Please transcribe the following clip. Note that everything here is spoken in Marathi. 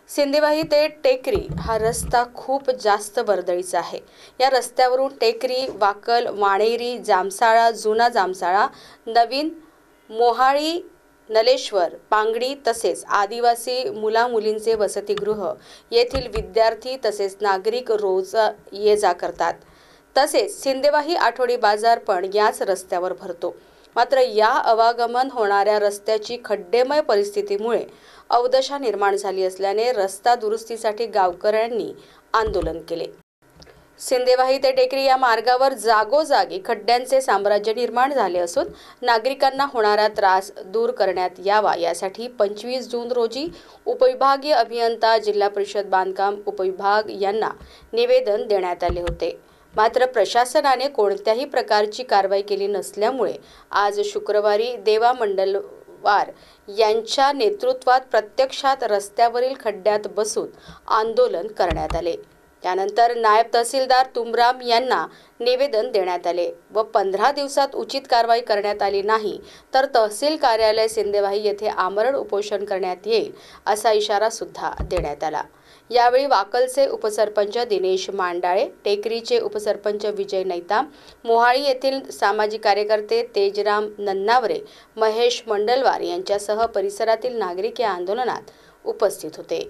सिंदेवाही ते टेकरी हा रस्ता खूप जास्त वर्दळीचा आहे। या रस्त्यावरून टेकरी, वाकल, वाणेरी, जामसाळा, जुना जामसाळा, नवीन मोहाळी, नलेश्वर, पांगडी तसेच आदिवासी मुला-मुलींचे वसतिगृह येथील विद्यार्थी तसेच नागरिक रोज ये जा करतात। तसेच सिंदेवाही आठवडी बाजार पण याच रस्त्यावर भरतो। मात्र या आवागमन होणाऱ्या रस्त्याची खड्डेमय परिस्थितीमुळे अवदशा निर्माण झाली असल्याने रस्ता दुरुस्तीसाठी गावकऱ्यांनी आंदोलन केले। सिंदेवाही ते टेकरी या मार्गावर जागोजागी खड्ड्यांचे साम्राज्य निर्माण झाले असून नागरिकांना होणारा त्रास दूर करण्यात यावा यासाठी 25 जून रोजी उपविभागीय अभियंता, जिल्हा परिषद बांधकाम उपविभाग यांना निवेदन देण्यात आले होते। मात्र प्रशासनाने कोणत्याही प्रकारची कारवाई केली नसल्यामुळे आज शुक्रवारी देवा मंडलवार यांच्या नेतृत्वात प्रत्यक्षात रस्त्यावरील खड्ड्यात बसून आंदोलन करण्यात आले। त्यानंतर नायब तहसीलदार तुमराम यांना निवेदन देण्यात आले व 15 दिवसात उचित कारवाई करण्यात आली नाही तर तहसील कार्यालय सिंदेवाही येथे आमरण उपोषण करण्यात येईल असा इशारा सुद्धा देण्यात आला। यावेळी वाकलचे उपसरपंच दिनेश मांडाळे, टेकरीचे उपसरपंच विजय नैताम, मोहाळी येथील सामाजिक कार्यकर्ते तेजराम नन्नावरे, महेश मंडलवार यांच्यासह परिसरातील नागरिक या आंदोलनात उपस्थित होते।